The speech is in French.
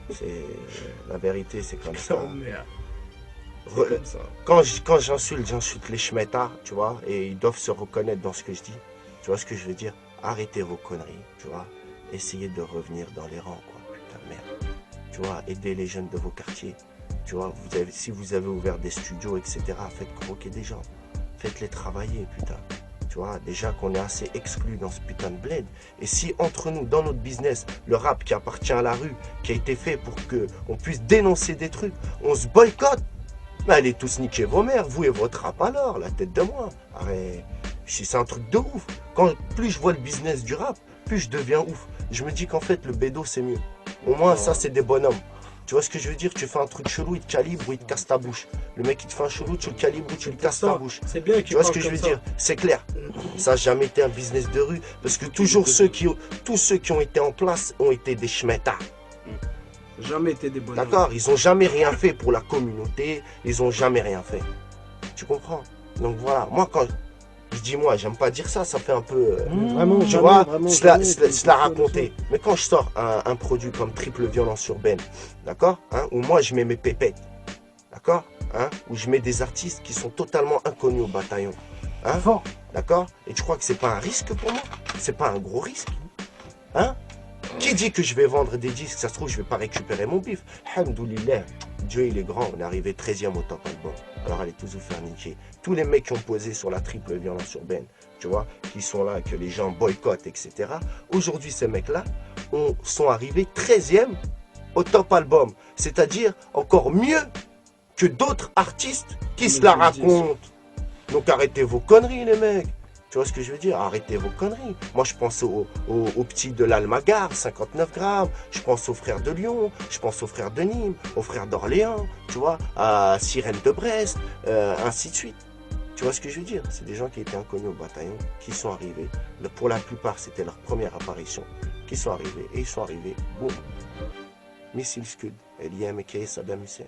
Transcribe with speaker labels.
Speaker 1: C'est la vérité, c'est comme ça.
Speaker 2: Non, mais c'est
Speaker 1: Re-
Speaker 2: comme ça.
Speaker 1: Quand j'insulte les schmettas, tu vois, et ils doivent se reconnaître dans ce que je dis. Tu vois ce que je veux dire? Arrêtez vos conneries, tu vois. Essayez de revenir dans les rangs, quoi. Putain de merde. Tu vois, aidez les jeunes de vos quartiers. Tu vois, si vous avez ouvert des studios, etc., faites croquer des gens. Faites-les travailler, putain. Tu vois, déjà qu'on est assez exclus dans ce putain de bled. Et si entre nous, dans notre business, le rap qui appartient à la rue, qui a été fait pour qu'on puisse dénoncer des trucs, on se boycotte, mais allez tous niquer vos mères, vous et votre rap alors, la tête de moi. Arrête. Si c'est un truc de ouf. Plus je vois le business du rap, plus je deviens ouf. Je me dis qu'en fait, le bédo, c'est mieux. Au moins, ça, c'est des bonhommes. Tu vois ce que je veux dire? Tu fais un truc chelou, il te calibre ou il te casse ta bouche. Le mec, il te fait un chelou, tu le calibres ou tu le casses ta bouche.
Speaker 2: C'est bien
Speaker 1: Tu
Speaker 2: qu'il
Speaker 1: vois ce
Speaker 2: parle
Speaker 1: que je
Speaker 2: comme
Speaker 1: veux
Speaker 2: ça.
Speaker 1: dire? C'est clair. Ça n'a jamais été un business de rue. Parce que tous ceux qui ont été en place ont été des schmettas.
Speaker 2: Jamais été des bonhommes.
Speaker 1: D'accord? Ils n'ont jamais rien fait pour la communauté. Ils n'ont jamais rien fait. Tu comprends? Donc voilà. Moi, quand je dis moi, j'aime pas dire ça, ça fait un peu.
Speaker 3: Vraiment,
Speaker 1: Tu
Speaker 3: jamais,
Speaker 1: vois,
Speaker 3: vraiment,
Speaker 1: se la
Speaker 3: jamais,
Speaker 1: se la raconter. Mais quand je sors un produit comme triple violence urbaine, d'accord? Hein, où moi je mets mes pépettes, d'accord? Hein, où je mets des artistes qui sont totalement inconnus au bataillon. Hein,
Speaker 3: Fort.
Speaker 1: d'accord? Et tu crois que c'est pas un risque pour moi? C'est pas un gros risque? Hein? Qui dit que je vais vendre des disques? Ça se trouve, je vais pas récupérer mon bif. Alhamdoulilah, Dieu il est grand, on est arrivé 13e au top album. Alors allez tous vous faire niquer. Tous les mecs qui ont posé sur la triple violence urbaine, tu vois, qui sont là, que les gens boycottent, etc. Aujourd'hui, ces mecs-là sont arrivés 13e au top album. C'est-à-dire encore mieux que d'autres artistes qui se la racontent. Donc arrêtez vos conneries, les mecs. Tu vois ce que je veux dire? Arrêtez vos conneries. Moi, je pense aux petits de l'Almagar, 59 grammes. Je pense aux frères de Lyon. Je pense aux frères de Nîmes, aux frères d'Orléans, tu vois, à Sirène de Brest, ainsi de suite. Tu vois ce que je veux dire? C'est des gens qui étaient inconnus au bataillon, qui sont arrivés. Pour la plupart, c'était leur première apparition. Qui sont arrivés. Et ils sont arrivés, boum. Missile Scud. Eliam et Saddam Hussein.